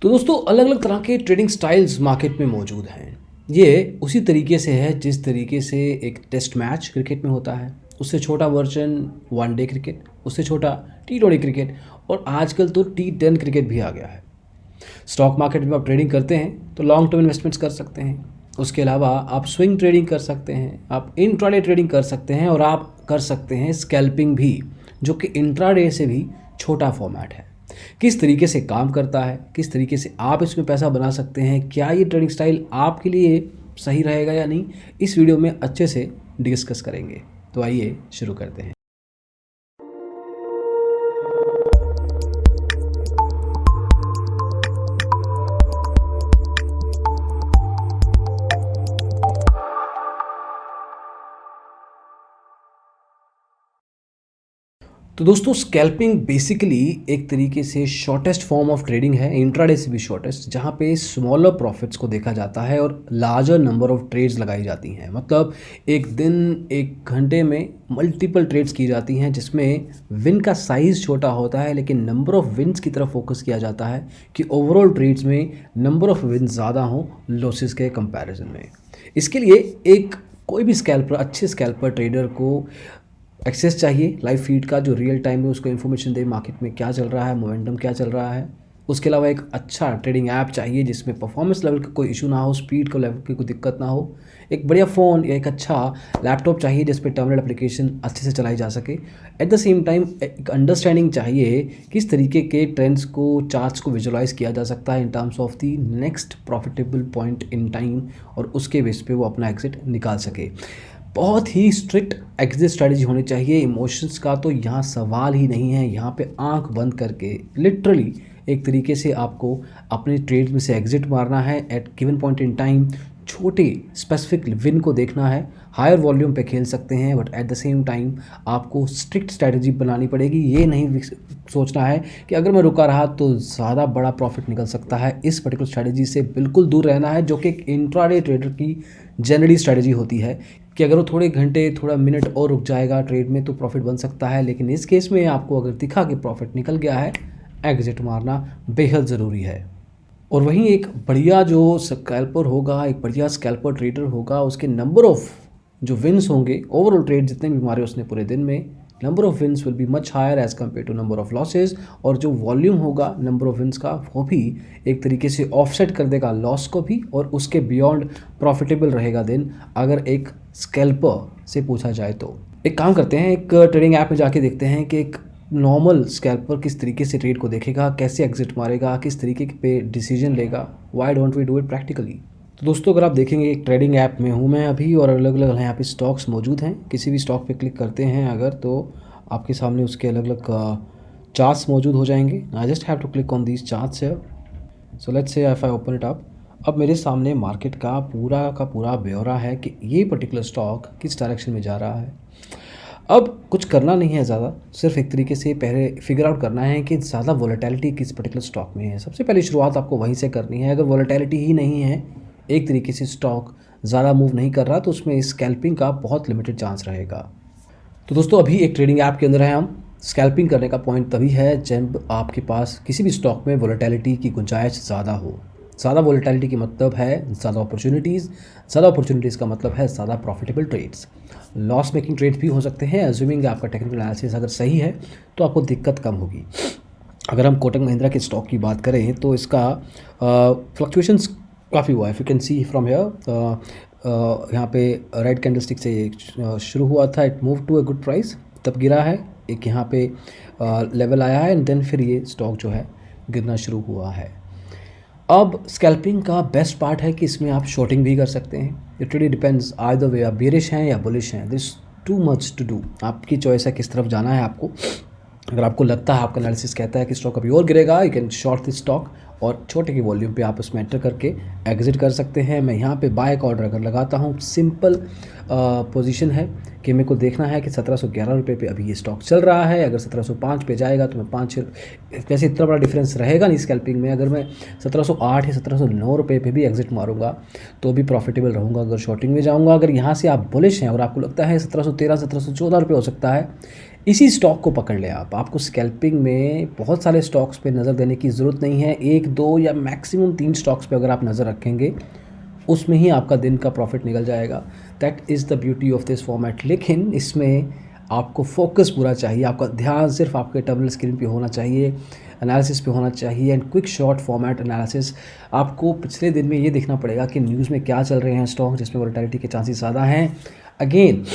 तो दोस्तों अलग अलग तरह के ट्रेडिंग स्टाइल्स मार्केट में मौजूद हैं। ये उसी तरीके से है जिस तरीके से एक टेस्ट मैच क्रिकेट में होता है, उससे छोटा वर्जन वनडे क्रिकेट, उससे छोटा T20 क्रिकेट और आजकल तो T10 क्रिकेट भी आ गया है। स्टॉक मार्केट में आप ट्रेडिंग करते हैं तो लॉन्ग टर्म इन्वेस्टमेंट्स कर सकते हैं। उसके अलावा आप स्विंग ट्रेडिंग कर सकते हैं, आप इंट्राडे ट्रेडिंग कर सकते हैं और आप कर सकते हैं स्कैल्पिंग भी, जो कि इंट्राडे से भी छोटा फॉर्मेट है। किस तरीके से काम करता है, किस तरीके से आप इसमें पैसा बना सकते हैं, क्या ये ट्रेडिंग स्टाइल आपके लिए सही रहेगा या नहीं, इस वीडियो में अच्छे से डिस्कस करेंगे। तो आइए शुरू करते हैं। तो दोस्तों स्कैल्पिंग बेसिकली एक तरीके से शॉर्टेस्ट फॉर्म ऑफ ट्रेडिंग है, इंट्राडे से भी शॉर्टेस्ट, जहाँ पे स्मॉलर प्रॉफिट्स को देखा जाता है और लार्जर नंबर ऑफ ट्रेड्स लगाई जाती हैं। मतलब एक दिन एक घंटे में मल्टीपल ट्रेड्स की जाती हैं, जिसमें विन का साइज़ छोटा होता है लेकिन नंबर ऑफ़ विन्स की तरफ फोकस किया जाता है कि ओवरऑल ट्रेड्स में नंबर ऑफ़ विन्स ज़्यादा हों लॉसेस के कंपैरिजन में। इसके लिए एक कोई भी स्कैल्पर, अच्छे स्कैल्पर ट्रेडर को एक्सेस चाहिए लाइव फीड का, जो रियल टाइम में उसको इन्फॉर्मेशन दे मार्केट में क्या चल रहा है, मोमेंटम क्या चल रहा है। उसके अलावा एक अच्छा ट्रेडिंग ऐप चाहिए जिसमें परफॉर्मेंस लेवल का कोई इशू ना हो, स्पीड को लेवल की कोई दिक्कत ना हो। एक बढ़िया फ़ोन या एक अच्छा लैपटॉप चाहिए जिस पर टर्मिनल एप्लीकेशन अच्छे से चलाई जा सके। एट द सेम टाइम एक अंडरस्टैंडिंग चाहिए किस तरीके के ट्रेंड्स को, चार्ट्स को विजुअलाइज किया जा सकता है in terms of the next profitable point in time, और उसके बेस पे वो अपना एग्जिट निकाल सके। बहुत ही स्ट्रिक्ट एग्जिट स्ट्रेटजी होनी चाहिए। इमोशंस का तो यहाँ सवाल ही नहीं है। यहाँ पे आंख बंद करके लिटरली एक तरीके से आपको अपने ट्रेड में से एग्जिट मारना है at given point in time. छोटे स्पेसिफिक विन को देखना है। हायर वॉल्यूम पे खेल सकते हैं but at the same time आपको स्ट्रिक्ट स्ट्रैटेजी बनानी पड़ेगी। ये नहीं सोचना है कि अगर मैं रुका रहा तो ज़्यादा बड़ा प्रॉफिट निकल सकता है। इस पर्टिकुलर स्ट्रैटेजी से बिल्कुल दूर रहना है, जो कि एक इंट्राडे ट्रेडर की जनरली स्ट्रैटेजी होती है कि अगर वो थोड़े घंटे, थोड़ा मिनट और रुक जाएगा ट्रेड में तो प्रॉफिट बन सकता है। लेकिन इस केस में आपको अगर दिखा कि प्रॉफिट निकल गया है, एग्जिट मारना बेहद ज़रूरी है। और वहीं एक बढ़िया जो स्कैल्पर होगा, एक बढ़िया स्कैल्पर ट्रेडर होगा, उसके नंबर ऑफ़ जो विन्स होंगे, ओवरऑल ट्रेड जितने भी मारे उसने पूरे दिन में, number of wins will be much higher as compare to number of losses. और जो वॉल्यूम होगा नंबर ऑफ़ विन्स का, वो भी एक तरीके से ऑफसेट कर देगा लॉस को भी, और उसके बियॉन्ड प्रॉफिटेबल रहेगा दिन, अगर एक स्कैल्पर से पूछा जाए तो। एक काम करते हैं, एक ट्रेडिंग ऐप में जाके देखते हैं कि एक नॉर्मल स्कैल्पर किस तरीके से ट्रेड को देखेगा, कैसे एग्जिट मारेगा, किस तरीके पे डिसीजन लेगा। Why don't we do it practically. तो दोस्तों अगर आप देखेंगे, एक ट्रेडिंग ऐप में हूँ मैं अभी और अलग अलग यहाँ पे स्टॉक्स मौजूद हैं। किसी भी स्टॉक पे क्लिक करते हैं अगर, तो आपके सामने उसके अलग अलग चार्ट्स मौजूद हो जाएंगे। I just have to click on these charts here. So let's say if I open it up, अब मेरे सामने मार्केट का पूरा ब्यौरा है कि ये पर्टिकुलर स्टॉक किस डायरेक्शन में जा रहा है। अब कुछ करना नहीं है ज़्यादा, सिर्फ एक तरीके से पहले फिगर आउट करना है कि ज़्यादा वॉलेटिलिटी किस पर्टिकुलर स्टॉक में है। सबसे पहले शुरुआत आपको वहीं से करनी है। अगर वॉलेटिलिटी ही नहीं है, एक तरीके से स्टॉक ज़्यादा मूव नहीं कर रहा, तो उसमें स्कैल्पिंग का बहुत लिमिटेड चांस रहेगा। तो दोस्तों अभी एक ट्रेडिंग ऐप के अंदर है हम। स्कैल्पिंग करने का पॉइंट तभी है जब आपके पास किसी भी स्टॉक में वॉलेटिलिटी की गुंजाइश ज़्यादा हो। ज़्यादा वॉलेटिलिटी की मतलब है ज़्यादा अपॉर्चुनिटीज़, ज़्यादा अपॉर्चुनिटीज़ का मतलब है ज़्यादा profitable trades. Loss making trades भी हो सकते हैं, अज्यूमिंग आपका टेक्निकल एनालिसिस अगर सही है तो आपको दिक्कत कम होगी। अगर हम कोटक महिंद्रा के स्टॉक की बात करें तो इसका फ्लक्चुएशंस काफ़ी हुआ है। If you can see from here, यहाँ पे रेड कैंडलस्टिक से शुरू हुआ था, it move to a good price, तब गिरा है, एक यहाँ पे लेवल आया है एंड देन फिर ये स्टॉक जो है गिरना शुरू हुआ है। अब स्कैल्पिंग का बेस्ट पार्ट है कि इसमें आप शॉर्टिंग भी कर सकते हैं। It really depends either way, आप बेरिश हैं या बुलिश हैं, this too much to do. आपकी चॉइस है किस तरफ जाना है आपको। अगर आपको लगता है, आपका एनालिसिस कहता है कि स्टॉक अभी और गिरेगा, you can short this stock और छोटे की वॉल्यूम पे आप उसमें एंटर करके एग्जिट कर सकते हैं। मैं यहाँ पे बाय का ऑर्डर अगर लगाता हूँ, सिंपल पोजीशन है कि मेरे को देखना है कि 1711 रुपये पे अभी ये स्टॉक चल रहा है। अगर 1705 पे जाएगा तो मैं 5, वैसे इतना बड़ा डिफरेंस रहेगा नहीं स्कैल्पिंग में। अगर मैं 1708 या 1709 रुपये पे भी एग्जिट मारूंगा तो भी प्रॉफिटेबल रहूँगा अगर शॉर्टिंग में जाऊँगा। अगर यहाँ से आप बुलिश हैं और आपको लगता है 1713, 1714 रुपये हो सकता है, इसी स्टॉक को पकड़ लें आप। आपको स्कैल्पिंग में बहुत सारे स्टॉक्स पे नज़र देने की ज़रूरत नहीं है। 1, 2 या मैक्सिमम 3 स्टॉक्स पे अगर आप नज़र रखेंगे, उसमें ही आपका दिन का प्रॉफिट निकल जाएगा। That is the beauty of this format. लेकिन इसमें आपको फोकस पूरा चाहिए, आपका ध्यान सिर्फ आपके टर्मिनल स्क्रीन पे होना चाहिए, एनालिसिस पे होना चाहिए and quick short format analysis. आपको पिछले दिन में ये देखना पड़ेगा कि न्यूज़ में क्या चल रहे हैं स्टॉक जिसमें वोलेटिलिटी के चांसेस ज़्यादा हैं। अगेन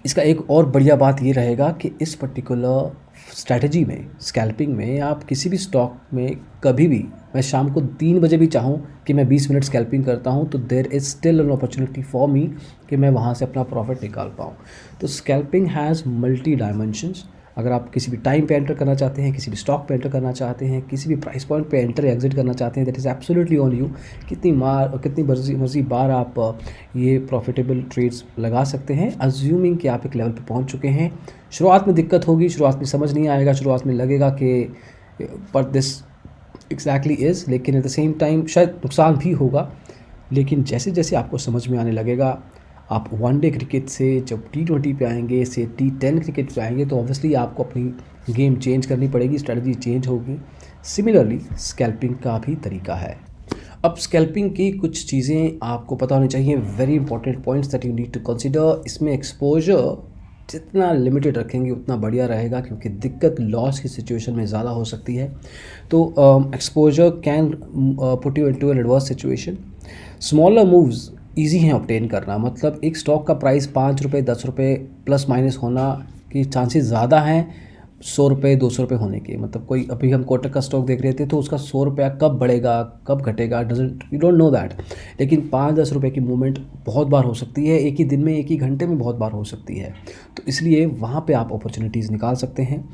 इसका एक और बढ़िया बात ये रहेगा कि इस पर्टिकुलर स्ट्रैटेजी में, स्कैल्पिंग में, आप किसी भी स्टॉक में कभी भी, मैं शाम को 3 बजे भी चाहूँ कि मैं 20 मिनट स्कैल्पिंग करता हूँ, तो there is still an opportunity for me कि मैं वहाँ से अपना प्रॉफिट निकाल पाऊँ। तो स्कैल्पिंग हैज़ मल्टी डायमेंशंस। अगर आप किसी भी टाइम पे एंटर करना चाहते हैं, किसी भी स्टॉक पे एंटर करना चाहते हैं, किसी भी प्राइस पॉइंट पे एंटर एग्जिट करना चाहते हैं, that is absolutely on you. कितनी मर्जी बार आप ये प्रॉफिटेबल ट्रेड्स लगा सकते हैं, अज्यूमिंग कि आप एक लेवल पे पहुंच चुके हैं। शुरुआत में दिक्कत होगी, शुरुआत में समझ नहीं आएगा, शुरुआत में लगेगा कि पर दिस एग्जैक्टली इज़, लेकिन एट द सेम टाइम शायद नुकसान भी होगा। लेकिन जैसे जैसे आपको समझ में आने लगेगा, आप वनडे क्रिकेट से जब T20 पे आएंगे, से T10 क्रिकेट पे आएंगे, तो ऑब्वियसली आपको अपनी गेम चेंज करनी पड़ेगी, स्ट्रेटजी चेंज होगी। सिमिलरली स्कैल्पिंग का भी तरीका है। अब स्कैल्पिंग की कुछ चीज़ें आपको पता होनी चाहिए, very important points that you need to consider. इसमें एक्सपोजर जितना लिमिटेड रखेंगे उतना बढ़िया रहेगा, क्योंकि दिक्कत लॉस की सिचुएशन में ज़्यादा हो सकती है। तो exposure can put you into an adverse situation. Smaller moves easy हैं ऑब्टेन करना, मतलब एक स्टॉक का प्राइस 5 रुपये 10 रुपये प्लस माइनस होना की चांसेस ज़्यादा हैं 100 रुपये 200 रुपये होने के। मतलब कोई, अभी हम कोटक का स्टॉक देख रहे थे, तो उसका 100 रुपया कब बढ़ेगा कब घटेगा, यू डोंट नो दैट। लेकिन 5-10 रुपये की मूवमेंट बहुत बार हो सकती है, एक ही दिन में, एक ही घंटे में बहुत बार हो सकती है। तो इसलिए वहाँ पे आप अपॉर्चुनिटीज़ निकाल सकते हैं।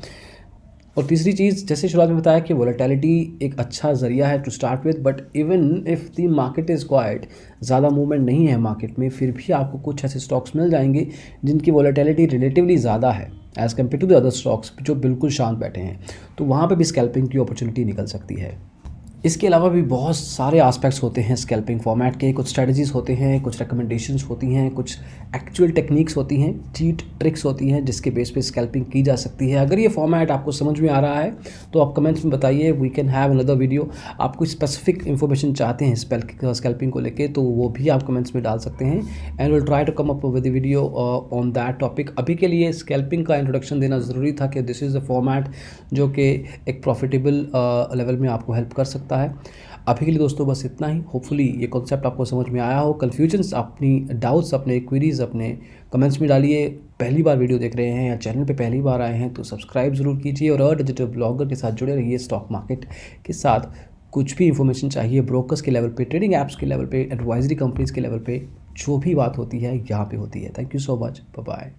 और तीसरी चीज़, जैसे शुरुआत में बताया कि वोलेटिलिटी एक अच्छा ज़रिया है to start with, but even if the market is quiet, ज़्यादा मूवमेंट नहीं है मार्केट में, फिर भी आपको कुछ ऐसे स्टॉक्स मिल जाएंगे जिनकी वोलेटिलिटी रिलेटिवली ज़्यादा है as compare to the other stocks जो बिल्कुल शांत बैठे हैं। तो वहाँ पर भी स्कैल्पिंग की अपॉर्चुनिटी निकल सकती है। इसके अलावा भी बहुत सारे एस्पेक्ट्स होते हैं स्कैल्पिंग फॉर्मेट के। कुछ स्ट्रेटजीज़ होते हैं, कुछ रिकमेंडेशंस होती हैं, कुछ एक्चुअल टेक्निक्स होती हैं, चीट ट्रिक्स होती हैं जिसके बेस पे स्कैल्पिंग की जा सकती है। अगर ये फॉर्मेट आपको समझ में आ रहा है तो आप कमेंट्स में बताइए, we can have another video. आप कोई स्पेसिफिक इन्फॉर्मेशन चाहते हैं स्कैल्पिंग को लेके, तो वो भी आप कमेंट्स में डाल सकते हैं and will try to come up with the video on that topic. अभी के लिए स्कैल्पिंग का इंट्रोडक्शन देना ज़रूरी था कि दिस इज़ द फॉर्मेट जो कि एक प्रॉफिटेबल लेवल में आपको हेल्प कर सकता है। अभी के लिए दोस्तों बस इतना ही। होपफुली ये कॉन्सेप्ट आपको समझ में आया हो। कन्फ्यूजन्स, अपनी डाउट्स, अपने क्वेरीज अपने कमेंट्स में डालिए। पहली बार वीडियो देख रहे हैं या चैनल पे पहली बार आए हैं तो सब्सक्राइब ज़रूर कीजिए और डिजिटल ब्लॉगर के साथ जुड़े रहिए। स्टॉक मार्केट के साथ कुछ भी इन्फॉर्मेशन चाहिए, ब्रोकर्स के लेवल पे, ट्रेडिंग ऐप्स के लेवल पे, एडवाइजरी कंपनीज़ के लेवल पे, जो भी बात होती है यहाँ पे होती है। Thank you so much, bye bye.